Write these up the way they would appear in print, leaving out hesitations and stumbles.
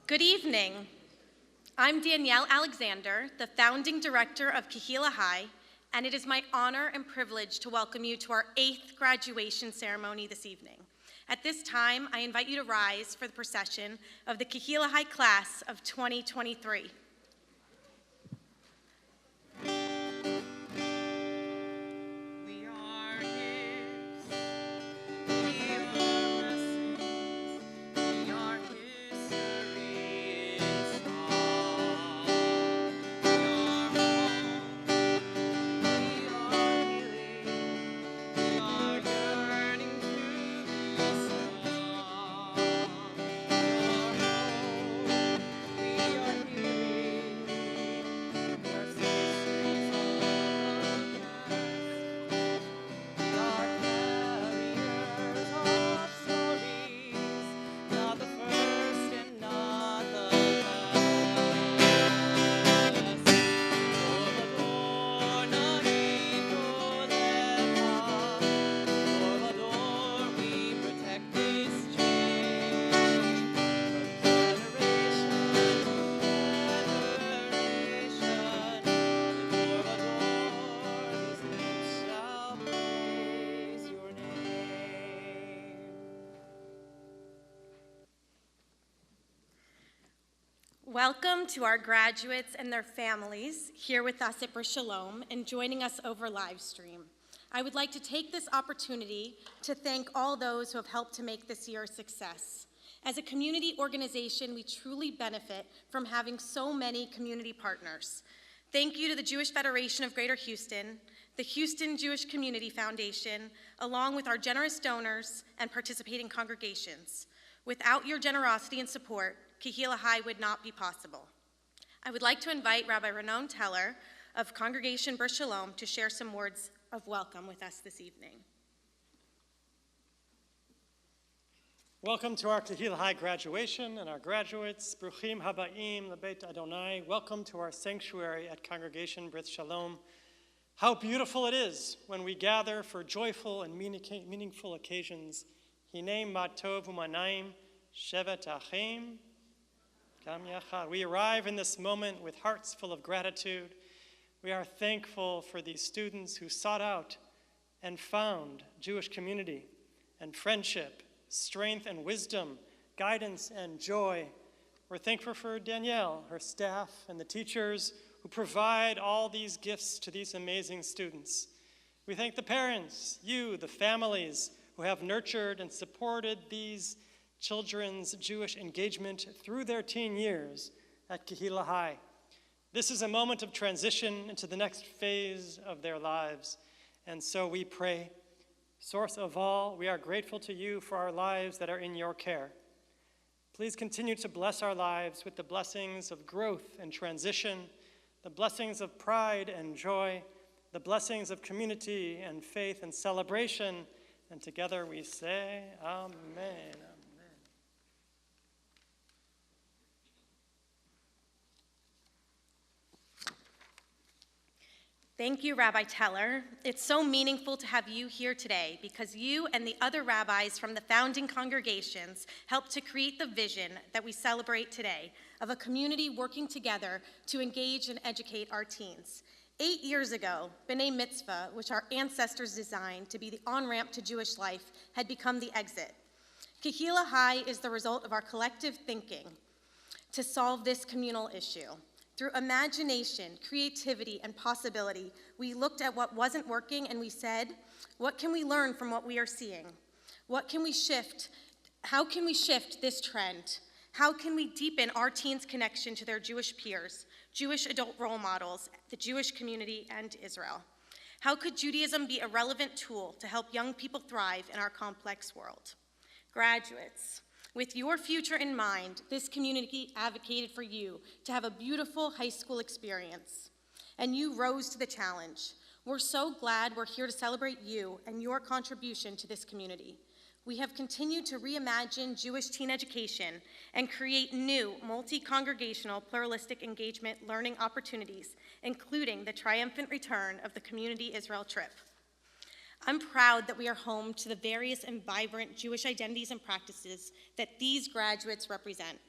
Good evening. I'm Danielle Alexander, the founding director of Kehillah High, and it is my honor and privilege to welcome you to our 8th graduation ceremony this evening. At this time, I invite you to rise for the procession of the Kehillah High class of 2023. Welcome to our graduates and their families here with us at Brith Shalom and joining us over live stream. I would like to take this opportunity to thank all those who have helped to make this year a success. As a community organization, we truly benefit from having so many community partners. Thank you to the Jewish Federation of Greater Houston, the Houston Jewish Community Foundation, along with our generous donors and participating congregations. Without your generosity and support, Kehillah High would not be possible. I would like to invite Rabbi Renon Teller of Congregation Brith Shalom to share some words of welcome with us this evening. Welcome to our Kehillah High graduation and our graduates. Bruchim habaim lebeit Adonai. Welcome to our sanctuary at Congregation Brith Shalom. How beautiful it is when we gather for joyful and meaningful occasions. Hinem matov u'manayim shevet achim. We arrive in this moment with hearts full of gratitude. We are thankful for these students who sought out and found Jewish community and friendship, strength and wisdom, guidance and joy. We're thankful for Danielle, her staff, and the teachers who provide all these gifts to these amazing students. We thank the parents, you, the families who have nurtured and supported these children's Jewish engagement through their teen years at Kehillah High. This is a moment of transition into the next phase of their lives. And so we pray, Source of all, we are grateful to you for our lives that are in your care. Please continue to bless our lives with the blessings of growth and transition, the blessings of pride and joy, the blessings of community and faith and celebration. And together we say, Amen. Thank you, Rabbi Teller. It's so meaningful to have you here today because you and the other rabbis from the founding congregations helped to create the vision that we celebrate today of a community working together to engage and educate our teens. 8 years ago, B'nai Mitzvah, which our ancestors designed to be the on-ramp to Jewish life, had become the exit. Kehillah High is the result of our collective thinking to solve this communal issue. Through imagination, creativity, and possibility, we looked at what wasn't working and we said, what can we learn from what we are seeing? What can we shift? How can we shift this trend? How can we deepen our teens' connection to their Jewish peers, Jewish adult role models, the Jewish community, and Israel? How could Judaism be a relevant tool to help young people thrive in our complex world? Graduates, with your future in mind, this community advocated for you to have a beautiful high school experience, and you rose to the challenge. We're so glad we're here to celebrate you and your contribution to this community. We have continued to reimagine Jewish teen education and create new multi-congregational pluralistic engagement learning opportunities, including the triumphant return of the Community Israel trip. I'm proud that we are home to the various and vibrant Jewish identities and practices that these graduates represent.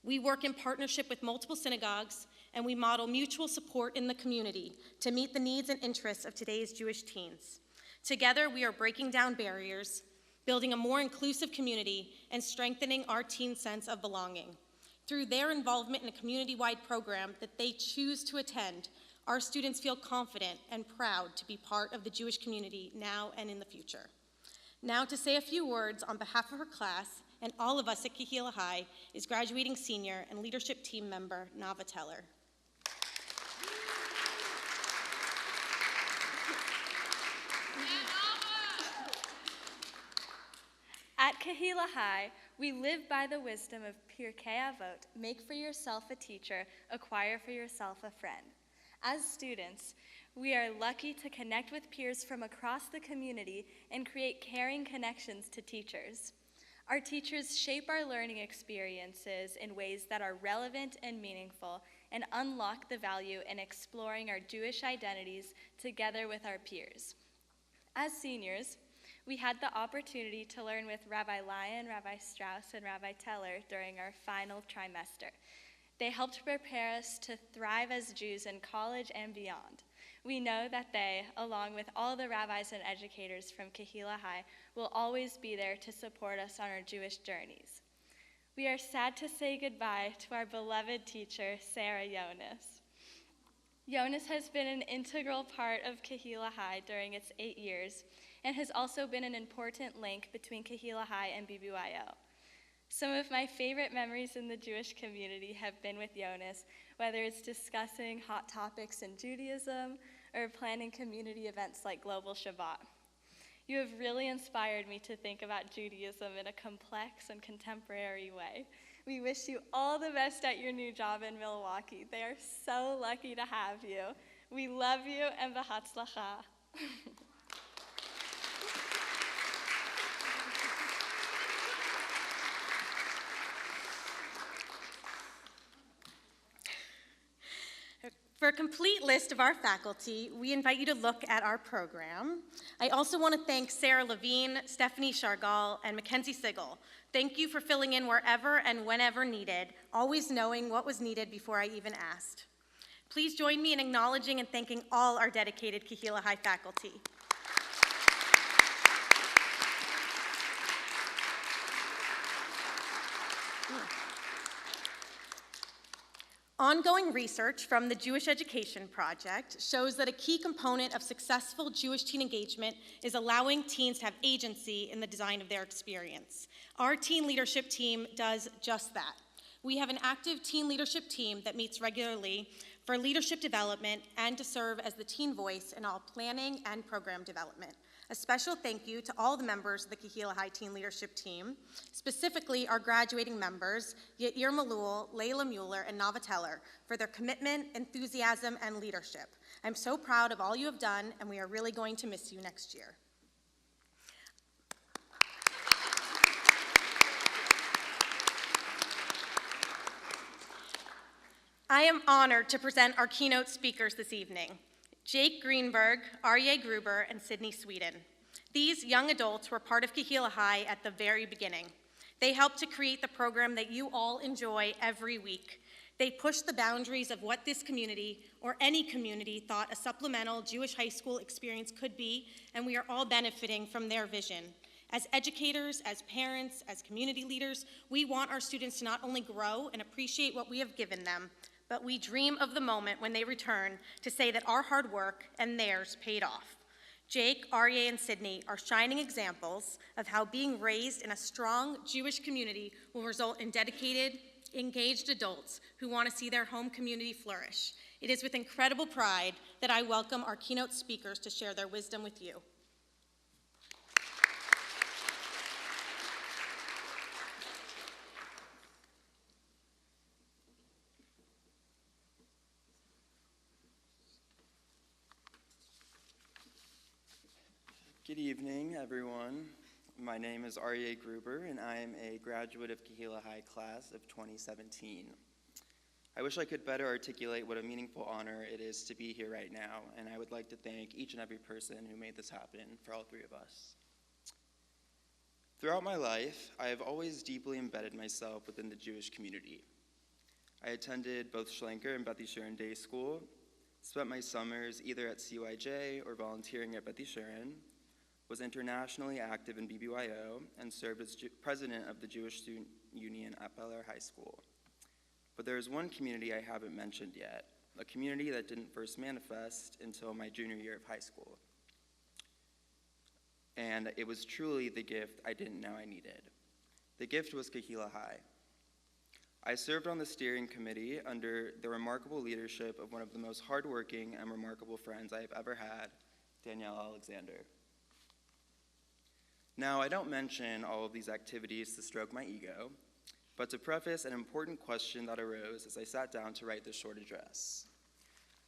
We work in partnership with multiple synagogues, and we model mutual support in the community to meet the needs and interests of today's Jewish teens. Together, we are breaking down barriers, building a more inclusive community, and strengthening our teens' sense of belonging. Through their involvement in a community-wide program that they choose to attend, our students feel confident and proud to be part of the Jewish community now and in the future. Now, to say a few words on behalf of her class and all of us at Kehillah High is graduating senior and leadership team member Nava Teller. At Kehillah High, we live by the wisdom of Pirkei Avot, make for yourself a teacher, acquire for yourself a friend. As students, we are lucky to connect with peers from across the community and create caring connections to teachers. Our teachers shape our learning experiences in ways that are relevant and meaningful and unlock the value in exploring our Jewish identities together with our peers. As seniors, we had the opportunity to learn with Rabbi Lyon, Rabbi Strauss, and Rabbi Teller during our final trimester. They helped prepare us to thrive as Jews in college and beyond. We know that they, along with all the rabbis and educators from Kehillah High, will always be there to support us on our Jewish journeys. We are sad to say goodbye to our beloved teacher, Sarah Jonas. Jonas has been an integral part of Kehillah High during its 8 years and has also been an important link between Kehillah High and BBYO. Some of my favorite memories in the Jewish community have been with Jonas, whether it's discussing hot topics in Judaism or planning community events like Global Shabbat. You have really inspired me to think about Judaism in a complex and contemporary way. We wish you all the best at your new job in Milwaukee. They are so lucky to have you. We love you and b'hatzlacha. For a complete list of our faculty, we invite you to look at our program. I also want to thank Sarah Levine, Stephanie Shargal, and Mackenzie Sigel. Thank you for filling in wherever and whenever needed, always knowing what was needed before I even asked. Please join me in acknowledging and thanking all our dedicated Kehillah High faculty. Ongoing research from the Jewish Education Project shows that a key component of successful Jewish teen engagement is allowing teens to have agency in the design of their experience. Our teen leadership team does just that. We have an active teen leadership team that meets regularly for leadership development and to serve as the teen voice in all planning and program development. A special thank you to all the members of the Kehillah High Teen Leadership Team, specifically our graduating members, Yair Malul, Layla Mueller, and Nava Teller, for their commitment, enthusiasm, and leadership. I'm so proud of all you have done, and we are really going to miss you next year. I am honored to present our keynote speakers this evening. Jake Greenberg, Aryeh Gruber, and Sydney Sweden. These young adults were part of Kehillah High at the very beginning. They helped to create the program that you all enjoy every week. They pushed the boundaries of what this community, or any community, thought a supplemental Jewish high school experience could be, and we are all benefiting from their vision. As educators, as parents, as community leaders, we want our students to not only grow and appreciate what we have given them, but we dream of the moment when they return to say that our hard work and theirs paid off. Jake, Aryeh, and Sydney are shining examples of how being raised in a strong Jewish community will result in dedicated, engaged adults who want to see their home community flourish. It is with incredible pride that I welcome our keynote speakers to share their wisdom with you. Good evening, everyone. My name is Aryeh Gruber, and I am a graduate of Kehillah High class of 2017. I wish I could better articulate what a meaningful honor it is to be here right now, and I would like to thank each and every person who made this happen for all three of us. Throughout my life, I have always deeply embedded myself within the Jewish community. I attended both Schlenker and Beth Yesharon Day School, spent my summers either at CYJ or volunteering at Beth Yesharon, was internationally active in BBYO, and served as president of the Jewish Student Union at Bel Air High School. But there is one community I haven't mentioned yet, a community that didn't first manifest until my junior year of high school. And it was truly the gift I didn't know I needed. The gift was Kehillah High. I served on the steering committee under the remarkable leadership of one of the most hardworking and remarkable friends I have ever had, Danielle Alexander. Now, I don't mention all of these activities to stroke my ego, but to preface an important question that arose as I sat down to write this short address.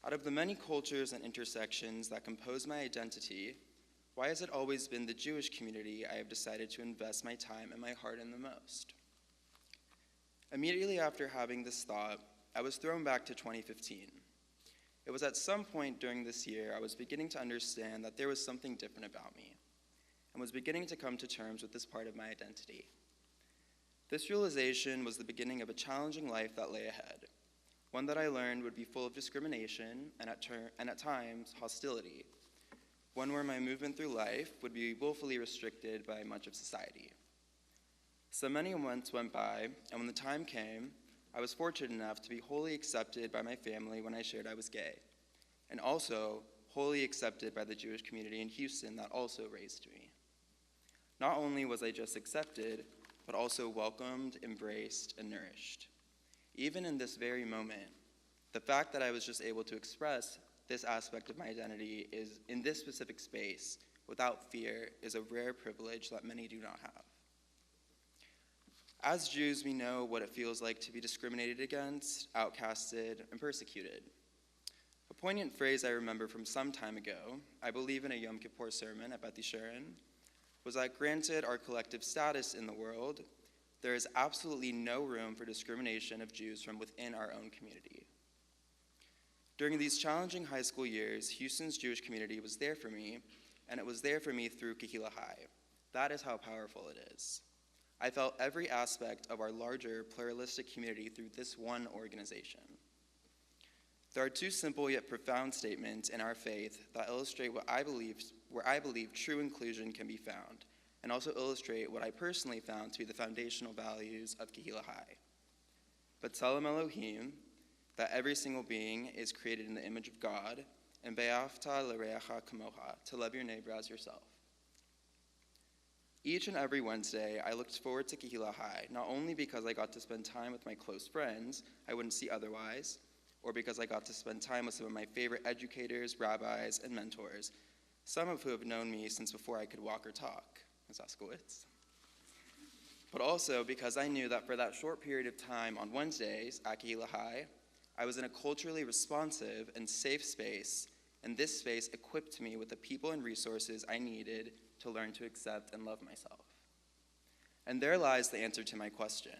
Out of the many cultures and intersections that compose my identity, why has it always been the Jewish community I have decided to invest my time and my heart in the most? Immediately after having this thought, I was thrown back to 2015. It was at some point during this year I was beginning to understand that there was something different about me, and was beginning to come to terms with this part of my identity. This realization was the beginning of a challenging life that lay ahead, one that I learned would be full of discrimination and at times hostility, one where my movement through life would be willfully restricted by much of society. So many months went by, and when the time came, I was fortunate enough to be wholly accepted by my family when I shared I was gay, and also wholly accepted by the Jewish community in Houston that also raised me. Not only was I just accepted, but also welcomed, embraced, and nourished. Even in this very moment, the fact that I was just able to express this aspect of my identity is in this specific space without fear is a rare privilege that many do not have. As Jews, we know what it feels like to be discriminated against, outcasted, and persecuted. A poignant phrase I remember from some time ago, I believe in a Yom Kippur sermon at Beth Yesharon, was that granted our collective status in the world, there is absolutely no room for discrimination of Jews from within our own community. During these challenging high school years, Houston's Jewish community was there for me, and it was there for me through Kehillah High. That is how powerful it is. I felt every aspect of our larger pluralistic community through this one organization. There are two simple yet profound statements in our faith that illustrate where I believe true inclusion can be found, and also illustrate what I personally found to be the foundational values of Kehillah High. B'Tselem Elohim, that every single being is created in the image of God, and Be'afta l'reacha kamoha, to love your neighbor as yourself. Each and every Wednesday, I looked forward to Kehillah High, not only because I got to spend time with my close friends I wouldn't see otherwise, or because I got to spend time with some of my favorite educators, rabbis, and mentors, some of who have known me since before I could walk or talk, as Oskowitz. But also because I knew that for that short period of time on Wednesdays at Kehillah High, I was in a culturally responsive and safe space, and this space equipped me with the people and resources I needed to learn to accept and love myself. And there lies the answer to my question.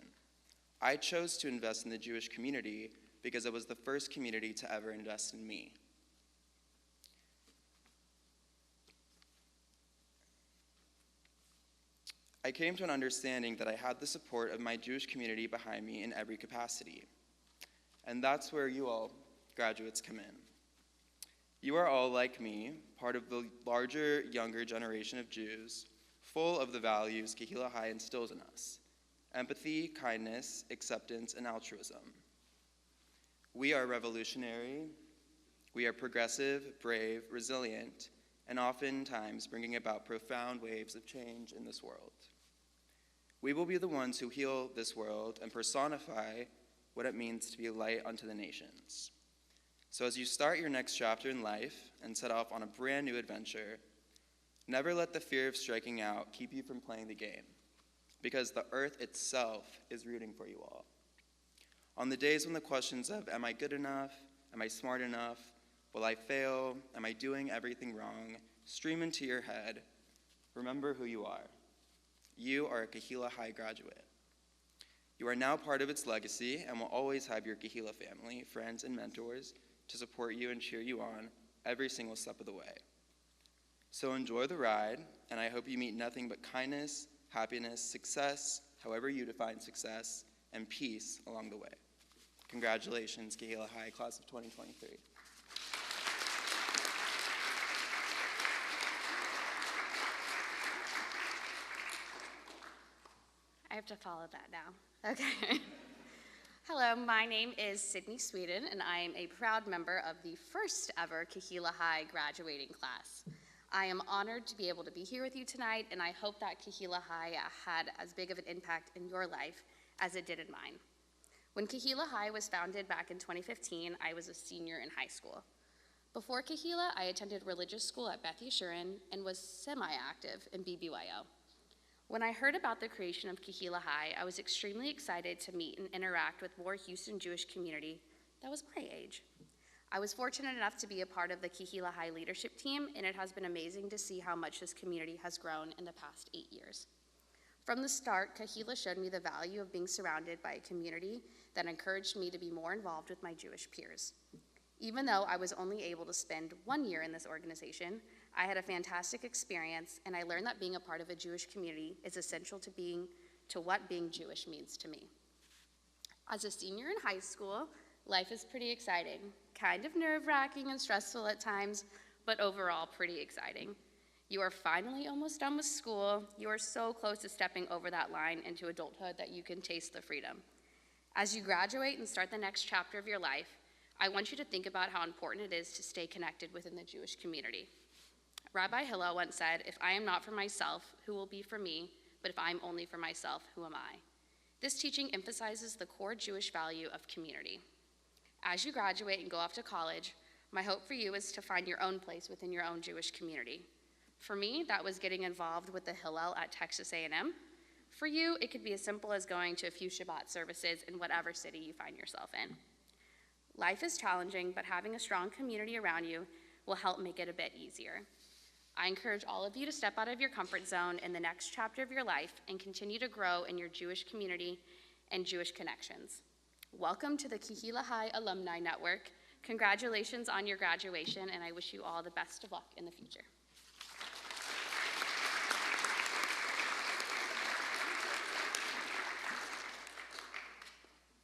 I chose to invest in the Jewish community because it was the first community to ever invest in me. I came to an understanding that I had the support of my Jewish community behind me in every capacity. And that's where you all, graduates, come in. You are all, like me, part of the larger, younger generation of Jews, full of the values Kehillah High instills in us: empathy, kindness, acceptance, and altruism. We are revolutionary, we are progressive, brave, resilient, and oftentimes bringing about profound waves of change in this world. We will be the ones who heal this world and personify what it means to be a light unto the nations. So as you start your next chapter in life and set off on a brand new adventure, never let the fear of striking out keep you from playing the game, because the earth itself is rooting for you all. On the days when the questions of, am I good enough? Am I smart enough? Will I fail? Am I doing everything wrong? Stream into your head. Remember who you are. You are a Kehillah High graduate. You are now part of its legacy and will always have your Kehillah family, friends, and mentors to support you and cheer you on every single step of the way. So enjoy the ride, and I hope you meet nothing but kindness, happiness, success, however you define success, and peace along the way. Congratulations, Kehillah High, class of 2023. I have to follow that now. Okay. Hello, my name is Sydney Sweden, and I am a proud member of the first ever Kehillah High graduating class. I am honored to be able to be here with you tonight, and I hope that Kehillah High had as big of an impact in your life as it did in mine. When Kehillah High was founded back in 2015, I was a senior in high school. Before Kehillah, I attended religious school at Beth Yeshurun and was semi-active in BBYO. When I heard about the creation of Kehillah High, I was extremely excited to meet and interact with more Houston Jewish community that was my age. I was fortunate enough to be a part of the Kehillah High leadership team, and it has been amazing to see how much this community has grown in the past 8 years. From the start, Kehillah showed me the value of being surrounded by a community that encouraged me to be more involved with my Jewish peers. Even though I was only able to spend 1 year in this organization, I had a fantastic experience, and I learned that being a part of a Jewish community is essential to what being Jewish means to me. As a senior in high school, life is pretty exciting, kind of nerve-wracking and stressful at times, but overall pretty exciting. You are finally almost done with school. You are so close to stepping over that line into adulthood that you can taste the freedom. As you graduate and start the next chapter of your life, I want you to think about how important it is to stay connected within the Jewish community. Rabbi Hillel once said, "If I am not for myself, who will be for me? But if I'm only for myself, who am I?" This teaching emphasizes the core Jewish value of community. As you graduate and go off to college, my hope for you is to find your own place within your own Jewish community. For me, that was getting involved with the Hillel at Texas A&M. For you, it could be as simple as going to a few Shabbat services in whatever city you find yourself in. Life is challenging, but having a strong community around you will help make it a bit easier. I encourage all of you to step out of your comfort zone in the next chapter of your life and continue to grow in your Jewish community and Jewish connections. Welcome to the Kehillah High Alumni Network. Congratulations on your graduation, and I wish you all the best of luck in the future.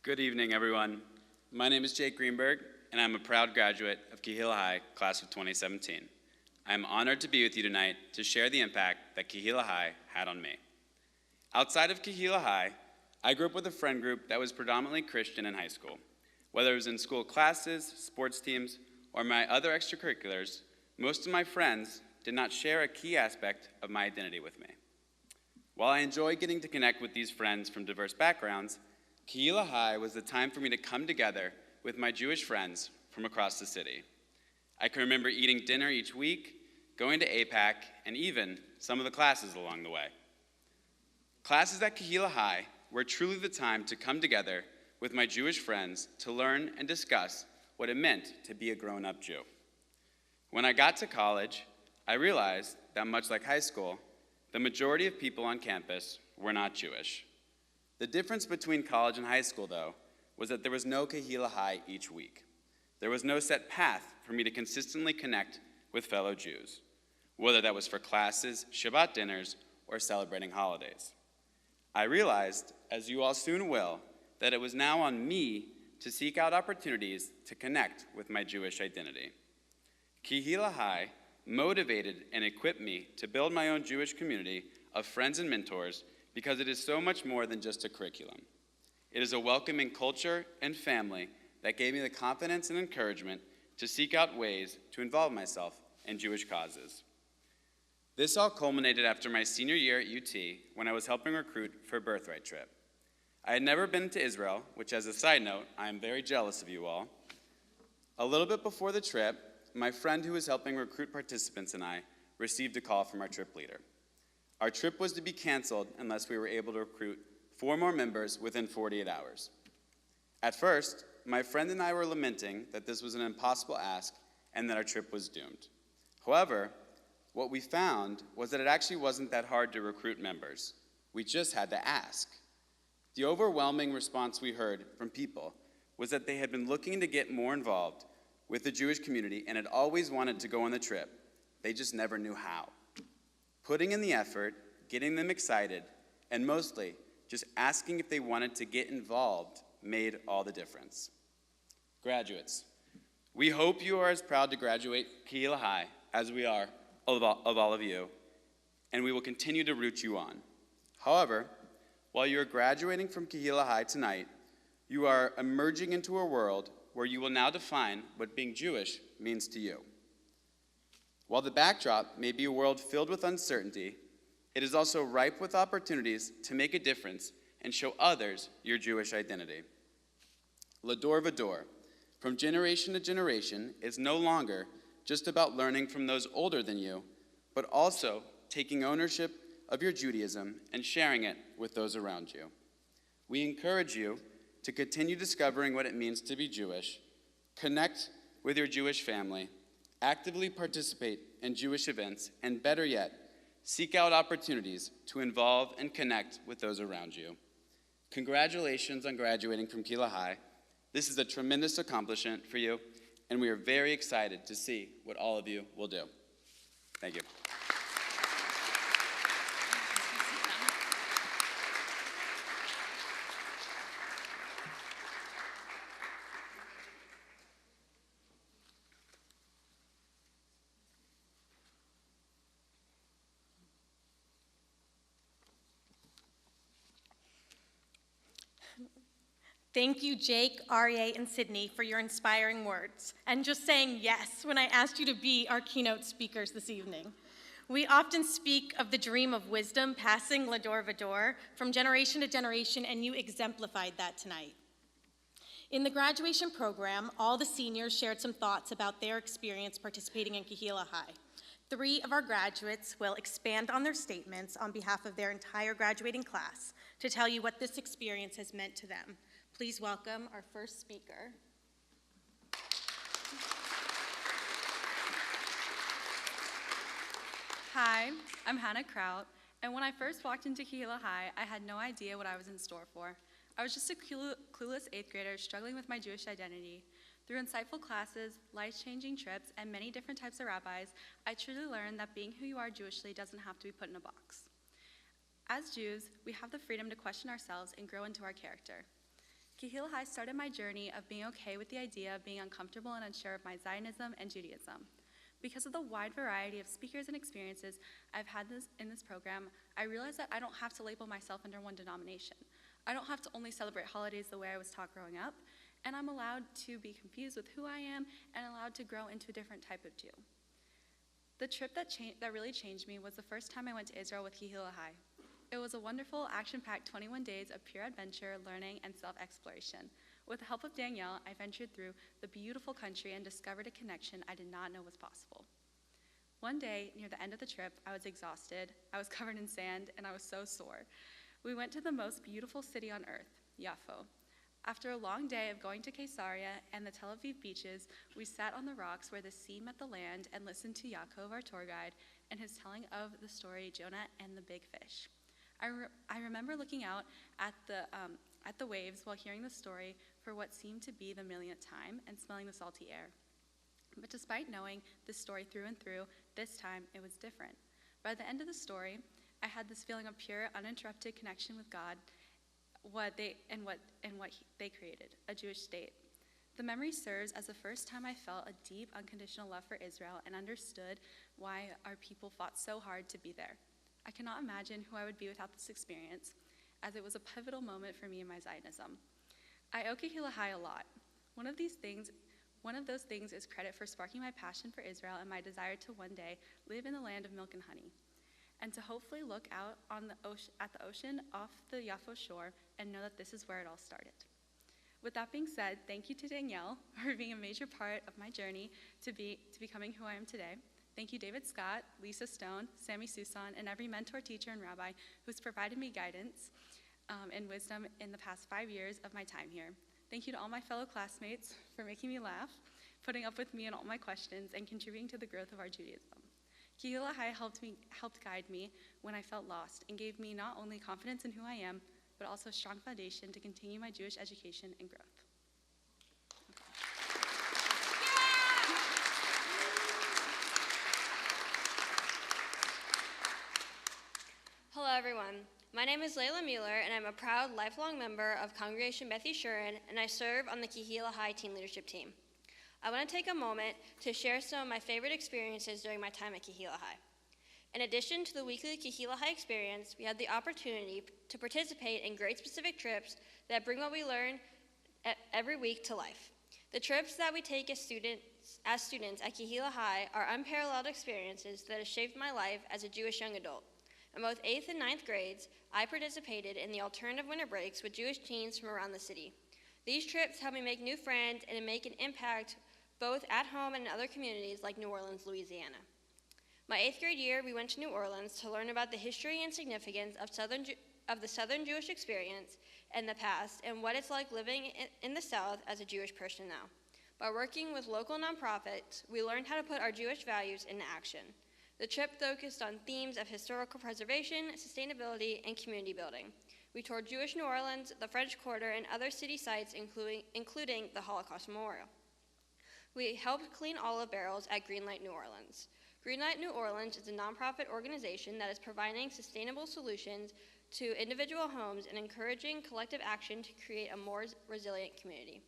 Good evening, everyone. My name is Jake Greenberg, and I'm a proud graduate of Kehillah High, class of 2017. I am honored to be with you tonight to share the impact that Kehillah High had on me. Outside of Kehillah High, I grew up with a friend group that was predominantly Christian in high school. Whether it was in school classes, sports teams, or my other extracurriculars, most of my friends did not share a key aspect of my identity with me. While I enjoy getting to connect with these friends from diverse backgrounds, Kehillah High was the time for me to come together with my Jewish friends from across the city. I can remember eating dinner each week, going to APAC, and even some of the classes along the way. Classes at Kehillah High were truly the time to come together with my Jewish friends to learn and discuss what it meant to be a grown-up Jew. When I got to college, I realized that much like high school, the majority of people on campus were not Jewish. The difference between college and high school, though, was that there was no Kehillah High each week. There was no set path for me to consistently connect with fellow Jews, whether that was for classes, Shabbat dinners, or celebrating holidays. I realized, as you all soon will, that it was now on me to seek out opportunities to connect with my Jewish identity. Kehillah High motivated and equipped me to build my own Jewish community of friends and mentors because it is so much more than just a curriculum. It is a welcoming culture and family that gave me the confidence and encouragement to seek out ways to involve myself in Jewish causes. This all culminated after my senior year at UT when I was helping recruit for a birthright trip. I had never been to Israel, which as a side note, I am very jealous of you all. A little bit before the trip, my friend who was helping recruit participants and I received a call from our trip leader. Our trip was to be canceled unless we were able to recruit 4 more members within 48 hours. At first, my friend and I were lamenting that this was an impossible ask and that our trip was doomed. However, what we found was that it actually wasn't that hard to recruit members. We just had to ask. The overwhelming response we heard from people was that they had been looking to get more involved with the Jewish community and had always wanted to go on the trip. They just never knew how. Putting in the effort, getting them excited, and mostly just asking if they wanted to get involved made all the difference. Graduates, we hope you are as proud to graduate Kehillah High as we are of all of you, and we will continue to root you on. However, while you are graduating from Kehillah High tonight, you are emerging into a world where you will now define what being Jewish means to you. While the backdrop may be a world filled with uncertainty, it is also ripe with opportunities to make a difference and show others your Jewish identity. Lador Vador, from generation to generation, is no longer just about learning from those older than you, but also taking ownership of your Judaism and sharing it with those around you. We encourage you to continue discovering what it means to be Jewish, connect with your Jewish family, actively participate in Jewish events, and better yet, seek out opportunities to involve and connect with those around you. Congratulations on graduating from Kehillah High. This is a tremendous accomplishment for you, and we are very excited to see what all of you will do. Thank you. Thank you, Jake, Aryeh, and Sydney, for your inspiring words, and just saying yes when I asked you to be our keynote speakers this evening. We often speak of the dream of wisdom passing Lador Vador from generation to generation, and you exemplified that tonight. In the graduation program, all the seniors shared some thoughts about their experience participating in Kehillah High. 3 of our graduates will expand on their statements on behalf of their entire graduating class to tell you what this experience has meant to them. Please welcome our first speaker. Hi, I'm Hannah Kraut, and when I first walked into Kehillah High, I had no idea what I was in store for. I was just a clueless 8th grader struggling with my Jewish identity. Through insightful classes, life-changing trips, and many different types of rabbis, I truly learned that being who you are Jewishly doesn't have to be put in a box. As Jews, we have the freedom to question ourselves and grow into our character. Kehillah High started my journey of being okay with the idea of being uncomfortable and unsure of my Zionism and Judaism. Because of the wide variety of speakers and experiences I've had in this program, I realized that I don't have to label myself under one denomination. I don't have to only celebrate holidays the way I was taught growing up, and I'm allowed to be confused with who I am and allowed to grow into a different type of Jew. The trip that really changed me was the first time I went to Israel with Kehillah High. It was a wonderful, action-packed 21 days of pure adventure, learning, and self-exploration. With the help of Danielle, I ventured through the beautiful country and discovered a connection I did not know was possible. One day, near the end of the trip, I was exhausted, I was covered in sand, and I was so sore. We went to the most beautiful city on earth, Yafo. After a long day of going to Caesarea and the Tel Aviv beaches, we sat on the rocks where the sea met the land and listened to Yaakov, our tour guide, and his telling of the story Jonah and the big fish. I remember looking out at the waves while hearing the story for what seemed to be the millionth time and smelling the salty air. But despite knowing this story through and through, this time it was different. By the end of the story, I had this feeling of pure, uninterrupted connection with God, what they created, a Jewish state. The memory serves as the first time I felt a deep, unconditional love for Israel and understood why our people fought so hard to be there. I cannot imagine who I would be without this experience, as it was a pivotal moment for me in my Zionism. I owe Kehillah High a lot. One of those things is credit for sparking my passion for Israel and my desire to one day live in the land of milk and honey, and to hopefully look out at the ocean off the Yafo shore and know that this is where it all started. With that being said, thank you to Danielle for being a major part of my journey to becoming who I am today. Thank you, David Scott, Lisa Stone, Sammy Susan, and every mentor, teacher, and rabbi who's provided me guidance and wisdom in the past 5 years of my time here. Thank you to all my fellow classmates for making me laugh, putting up with me and all my questions, and contributing to the growth of our Judaism. Kehillah High helped guide me when I felt lost and gave me not only confidence in who I am, but also a strong foundation to continue my Jewish education and growth. Hello everyone, My name is Layla Mueller, and I'm a proud lifelong member of Congregation Brith Shalom, and I serve on the Kehillah High Teen Leadership Team. I want to take a moment to share some of my favorite experiences during my time at Kehillah High. In addition to the weekly Kehillah High experience, we had the opportunity to participate in grade-specific trips that bring what we learn every week to life. The trips that we take as students at Kehillah High are unparalleled experiences that have shaped my life as a Jewish young adult. In both 8th and 9th grades, I participated in the alternative winter breaks with Jewish teens from around the city. These trips helped me make new friends and make an impact both at home and in other communities like New Orleans, Louisiana. My 8th grade year, we went to New Orleans to learn about the history and significance of the Southern Jewish experience in the past and what it's like living in the South as a Jewish person now. By working with local nonprofits, we learned how to put our Jewish values into action. The trip focused on themes of historical preservation, sustainability, and community building. We toured Jewish New Orleans, the French Quarter, and other city sites, including the Holocaust Memorial. We helped clean olive barrels at Greenlight New Orleans. Greenlight New Orleans is a nonprofit organization that is providing sustainable solutions to individual homes and encouraging collective action to create a more resilient community.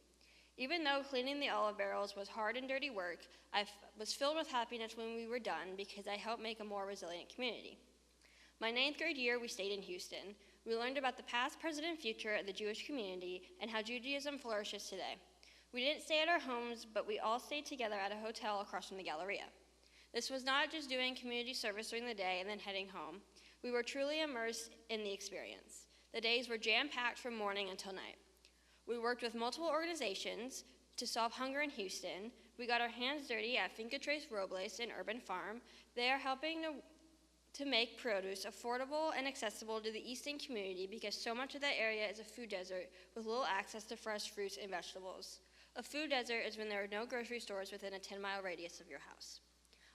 Even though cleaning the olive barrels was hard and dirty work, I was filled with happiness when we were done because I helped make a more resilient community. My 9th grade year, we stayed in Houston. We learned about the past, present, and future of the Jewish community and how Judaism flourishes today. We didn't stay at our homes, but we all stayed together at a hotel across from the Galleria. This was not just doing community service during the day and then heading home. We were truly immersed in the experience. The days were jam-packed from morning until night. We worked with multiple organizations to solve hunger in Houston. We got our hands dirty at Finca Tres Robles and Urban Farm. They are helping to make produce affordable and accessible to the Easton community because so much of that area is a food desert with little access to fresh fruits and vegetables. A food desert is when there are no grocery stores within a 10-mile radius of your house.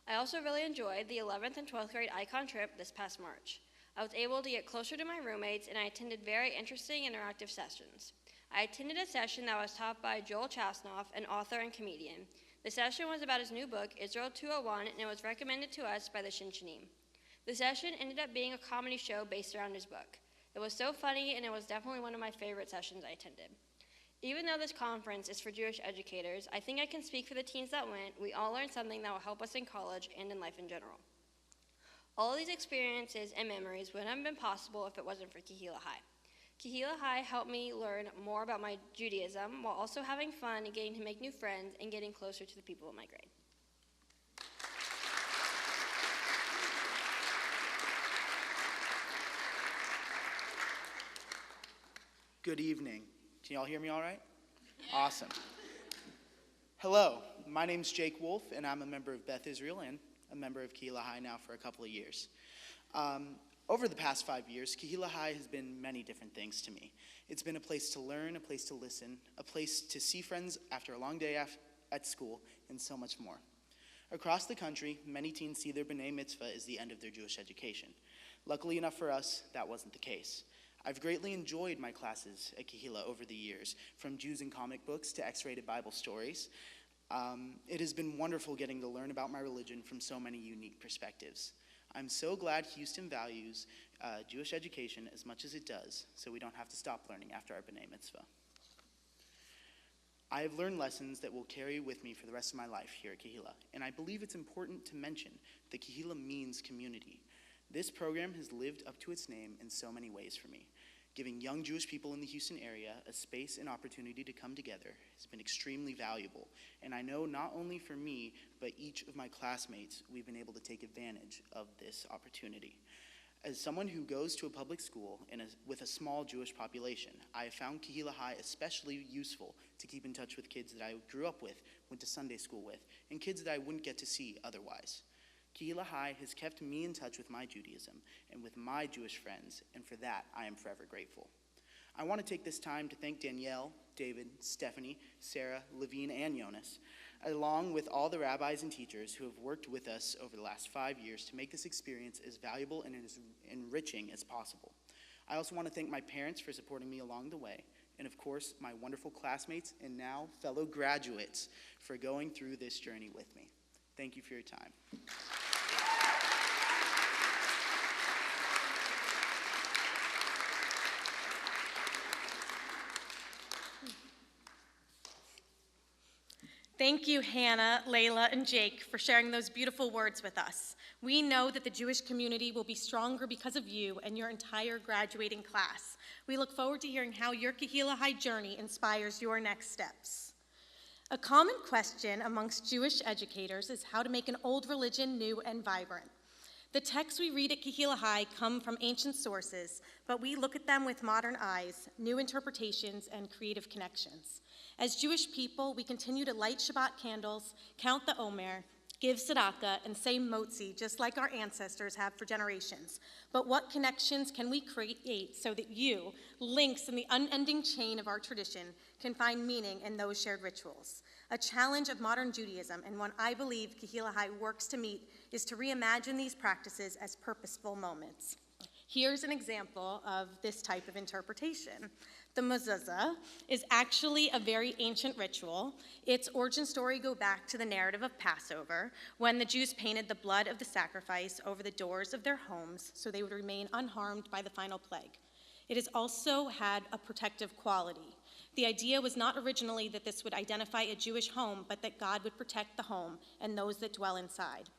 I also really enjoyed the 11th and 12th grade icon trip this past March. I was able to get closer to my roommates, and I attended very interesting interactive sessions. I attended a session that was taught by Joel Chasnoff, an author and comedian. The session was about his new book, Israel 201, and it was recommended to us by the Shinchanim. The session ended up being a comedy show based around his book. It was so funny, and it was definitely one of my favorite sessions I attended. Even though this conference is for Jewish educators, I think I can speak for the teens that went. We all learned something that will help us in college and in life in general. All of these experiences and memories wouldn't have been possible if it wasn't for Kehillah High. Kehillah High helped me learn more about my Judaism while also having fun and getting to make new friends and getting closer to the people in my grade. Good evening. Can y'all hear me all right? Yeah. Awesome. Hello, my name's Jake Wolf, and I'm a member of Beth Israel and a member of Kehillah High now for a couple of years. Over the past 5 years, Kehillah High has been many different things to me. It's been a place to learn, a place to listen, a place to see friends after a long day at school, and so much more. Across the country, many teens see their B'nai Mitzvah as the end of their Jewish education. Luckily enough for us, that wasn't the case. I've greatly enjoyed my classes at Kehillah over the years, from Jews and comic books to X-rated Bible stories. It has been wonderful getting to learn about my religion from so many unique perspectives. I'm so glad Houston values Jewish education as much as it does, so we don't have to stop learning after our B'nai Mitzvah. I have learned lessons that will carry with me for the rest of my life here at Kehillah, and I believe it's important to mention that Kehillah means community. This program has lived up to its name in so many ways for me. Giving young Jewish people in the Houston area a space and opportunity to come together has been extremely valuable, and I know not only for me, but each of my classmates, we've been able to take advantage of this opportunity. As someone who goes to a public school with a small Jewish population, I have found Kehillah High especially useful to keep in touch with kids that I grew up with, went to Sunday school with, and kids that I wouldn't get to see otherwise. Kehillah High has kept me in touch with my Judaism and with my Jewish friends, and for that, I am forever grateful. I want to take this time to thank Danielle, David, Stephanie, Sarah, Levine, and Jonas, along with all the rabbis and teachers who have worked with us over the last 5 years to make this experience as valuable and as enriching as possible. I also want to thank my parents for supporting me along the way, and of course, my wonderful classmates and now fellow graduates for going through this journey with me. Thank you for your time. Thank you, Hannah, Layla, and Jake, for sharing those beautiful words with us. We know that the Jewish community will be stronger because of you and your entire graduating class. We look forward to hearing how your Kehillah High journey inspires your next steps. A common question amongst Jewish educators is how to make an old religion new and vibrant. The texts we read at Kehillah High come from ancient sources, but we look at them with modern eyes, new interpretations, and creative connections. As Jewish people, we continue to light Shabbat candles, count the Omer, give tzedakah, and say motzi, just like our ancestors have for generations. But what connections can we create so that you, links in the unending chain of our tradition, can find meaning in those shared rituals? A challenge of modern Judaism, and one I believe Kehillah High works to meet, is to reimagine these practices as purposeful moments. Here's an example of this type of interpretation. The mezuzah is actually a very ancient ritual. Its origin story goes back to the narrative of Passover, when the Jews painted the blood of the sacrifice over the doors of their homes so they would remain unharmed by the final plague. It has also had a protective quality. The idea was not originally that this would identify a Jewish home, but that God would protect the home and those that dwell inside.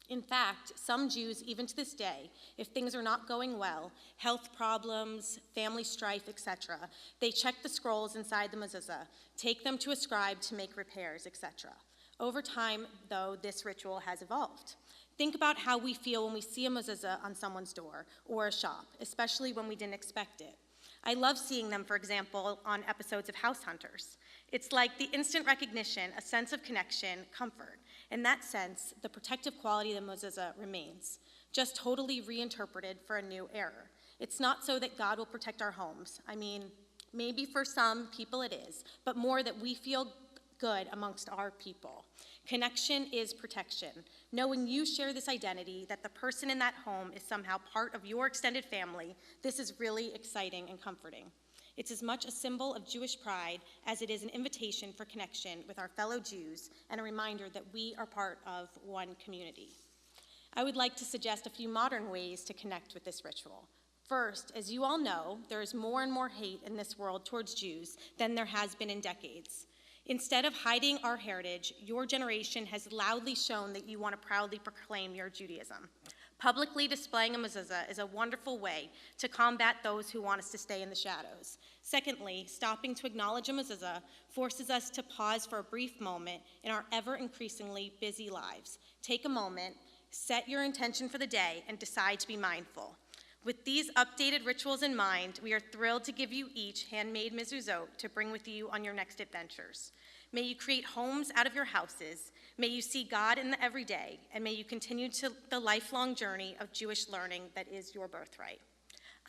In fact, some Jews, even to this day, if things are not going well, health problems, family strife, etc., they check the scrolls inside the mezuzah, take them to a scribe to make repairs, etc. Over time, though, this ritual has evolved. Think about how we feel when we see a mezuzah on someone's door or a shop, especially when we didn't expect it. I love seeing them, for example, on episodes of House Hunters. It's like the instant recognition, a sense of connection, comfort. In that sense, the protective quality of the mezuzah remains, just totally reinterpreted for a new era. It's not so that God will protect our homes. I mean, maybe for some people it is, but more that we feel good amongst our people. Connection is protection. Knowing you share this identity, that the person in that home is somehow part of your extended family, this is really exciting and comforting. It's as much a symbol of Jewish pride as it is an invitation for connection with our fellow Jews and a reminder that we are part of one community. I would like to suggest a few modern ways to connect with this ritual. First, as you all know, there is more and more hate in this world towards Jews than there has been in decades. Instead of hiding our heritage, your generation has loudly shown that you want to proudly proclaim your Judaism. Publicly displaying a mezuzah is a wonderful way to combat those who want us to stay in the shadows. Secondly, stopping to acknowledge a mezuzah forces us to pause for a brief moment in our ever-increasingly busy lives. Take a moment, set your intention for the day, and decide to be mindful. With these updated rituals in mind, we are thrilled to give you each handmade mezuzot to bring with you on your next adventures. May you create homes out of your houses. May you see God in the everyday, and may you continue to the lifelong journey of Jewish learning that is your birthright.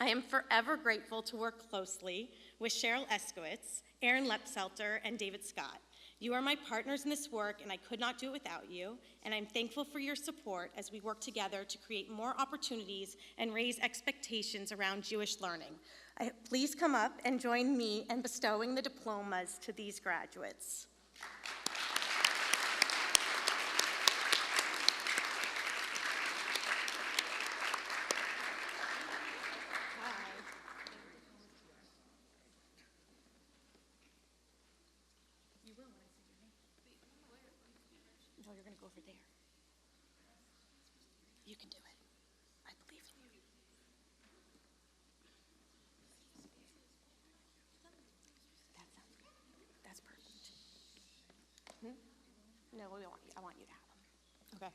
I am forever grateful to work closely with Cheryl Eskowitz, Aaron Lepselter, and David Scott. You are my partners in this work, and I could not do it without you, and I'm thankful for your support as we work together to create more opportunities and raise expectations around Jewish learning. Please come up and join me in bestowing the diplomas to these graduates. No, you're going to go over there. You can do it. I believe in you. That sounds good. That's perfect. No, I want you to have them. Okay.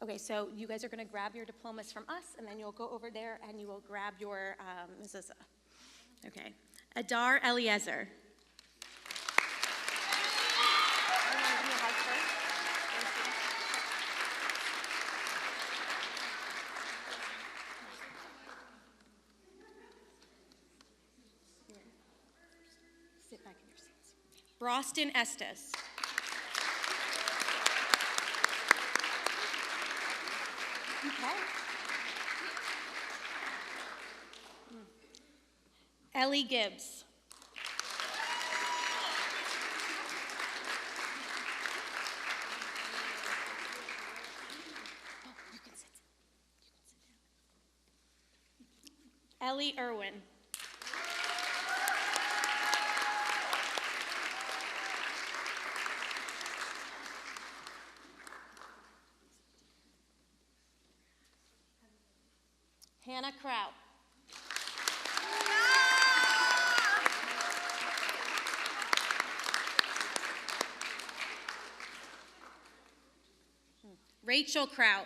Okay, so you guys are going to grab your diplomas from us, and then you'll go over there and you will grab your mezuzah. Okay. Adar Eliezer. Sit back in your seats. Broston Estes. Okay. Ellie Gibbs. Oh, you can sit. Ellie Irwin. Rachel Kraut.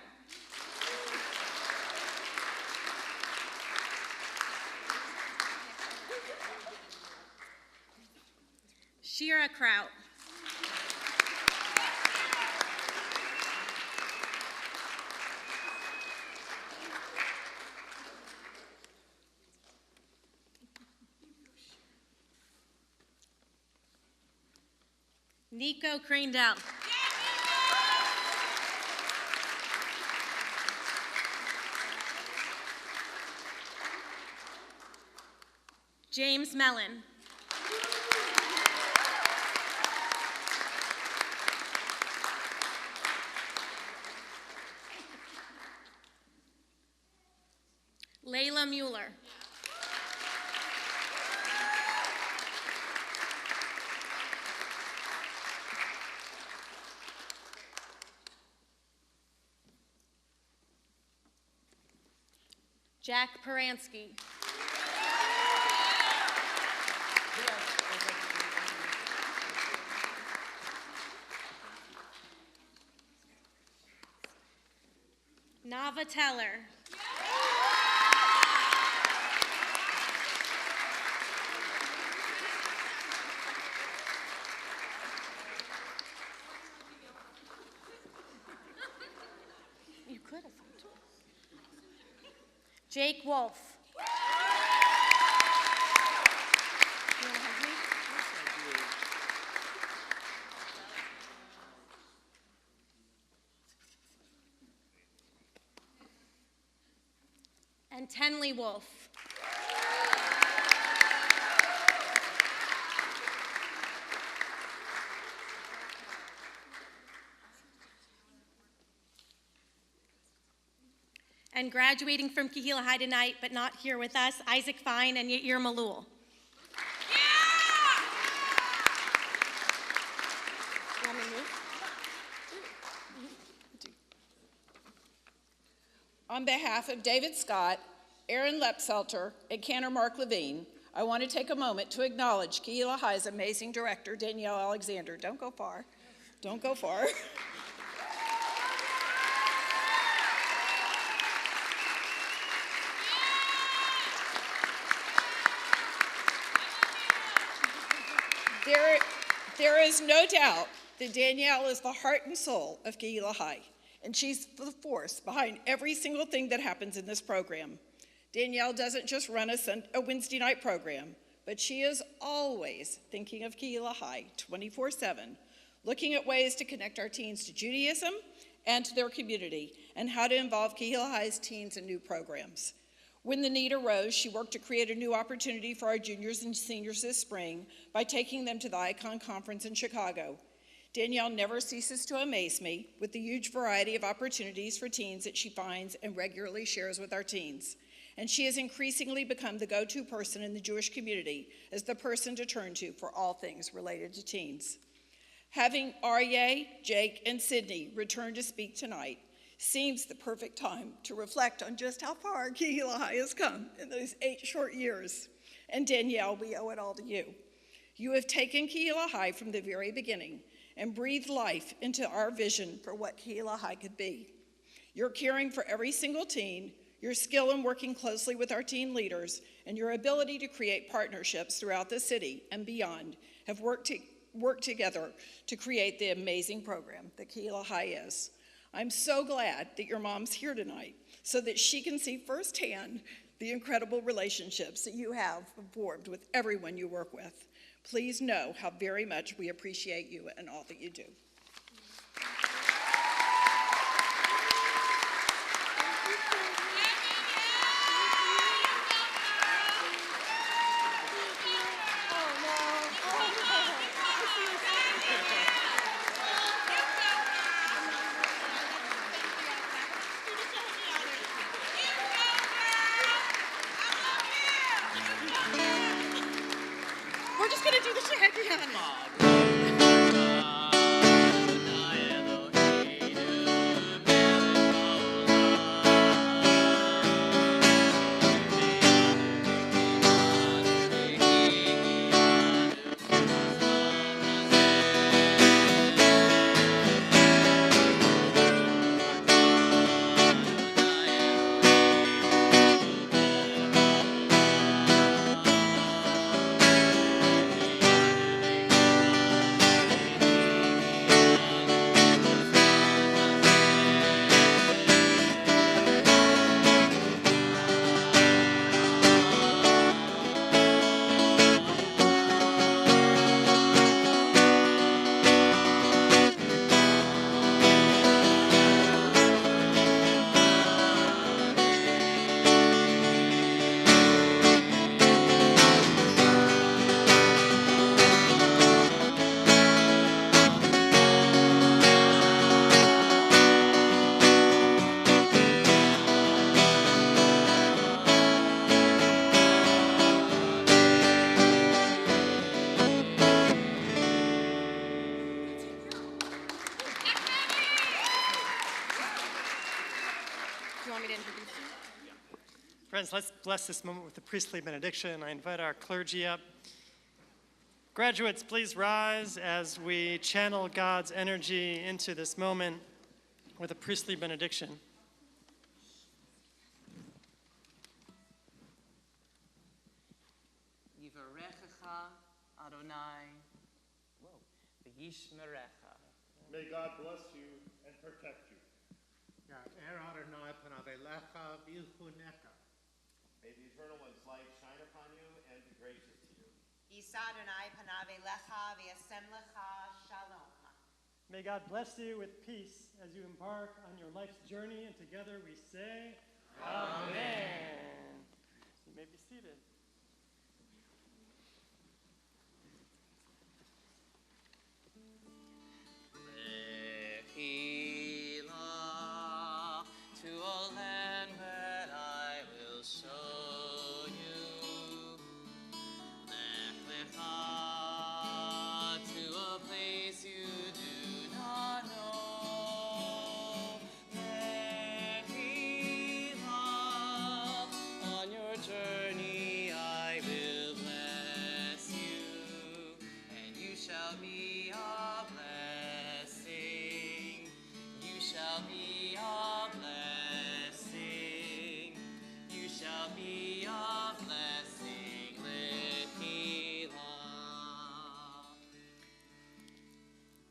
Shira Kraut. Nico Crandell. James Mellon. Layla Mueller. Jack Paransky. Nava Teller. You could have. Jake Wolf. You wanna hug me? And Tenley Wolf. And graduating from Kehillah High tonight, but not here with us, Isaac Fine and Yair Malul. On behalf of David Scott, Aaron Lepselter, and Cantor Mark Levine, I want to take a moment to acknowledge Kehillah High's amazing director, Danielle Alexander. Don't go far. Don't go far. There is no doubt that Danielle is the heart and soul of Kehillah High, and she's the force behind every single thing that happens in this program. Danielle doesn't just run a Wednesday night program, but she is always thinking of Kehillah High 24/7, looking at ways to connect our teens to Judaism and to their community, and how to involve Kehillah High's teens in new programs. When the need arose, she worked to create a new opportunity for our juniors and seniors this spring by taking them to the Icon Conference in Chicago. Danielle never ceases to amaze me with the huge variety of opportunities for teens that she finds and regularly shares with our teens. And she has increasingly become the go-to person in the Jewish community as the person to turn to for all things related to teens. Having Aryeh, Jake, and Sydney return to speak tonight seems the perfect time to reflect on just how far Kehillah High has come in those 8 short years. And Danielle, we owe it all to you. You have taken Kehillah High from the very beginning and breathed life into our vision for what Kehillah High could be. Your caring for every single teen, your skill in working closely with our teen leaders, and your ability to create partnerships throughout the city and beyond have worked together to create the amazing program that Kehillah High is. I'm so glad that your mom's here tonight so that she can see firsthand the incredible relationships that you have formed with everyone you work with. Please know how very much we appreciate you and all that you do. We're just gonna do the shake hand. Friends, let's bless this moment with the priestly benediction. I invite our clergy up. Graduates, please rise as we channel God's energy into this moment with a priestly benediction. Yivarechecha Adonai v'yishmerecha. May God bless you and protect you. May the Eternal One's light shine upon you and be gracious to you. May God bless you with peace as you embark on your life's journey, and together we say, Amen. You may be seated. Kehillah, to a land that I will show you. Lech lecha, to a place you do not know. Kehillah, on your journey I will bless you, and you shall be a blessing. You shall be a blessing. You shall be a blessing. Kehillah.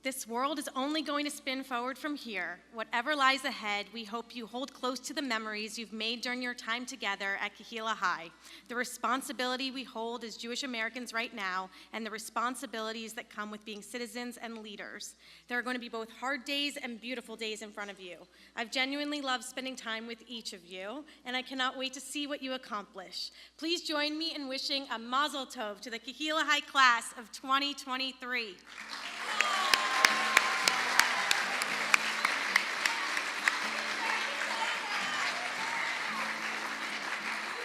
This world is only going to spin forward from here. Whatever lies ahead, we hope you hold close to the memories you've made during your time together at Kehillah High, the responsibility we hold as Jewish Americans right now, and the responsibilities that come with being citizens and leaders. There are going to be both hard days and beautiful days in front of you. I've genuinely loved spending time with each of you, and I cannot wait to see what you accomplish. Please join me in wishing a mazel tov to the Kehillah High class of 2023.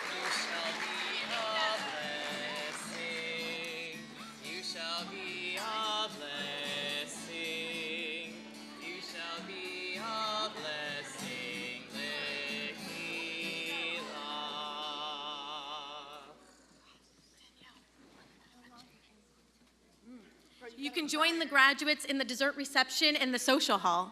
You shall be a blessing. You shall be a blessing. You shall be a blessing. Kehillah. You can join the graduates in the dessert reception in the social hall.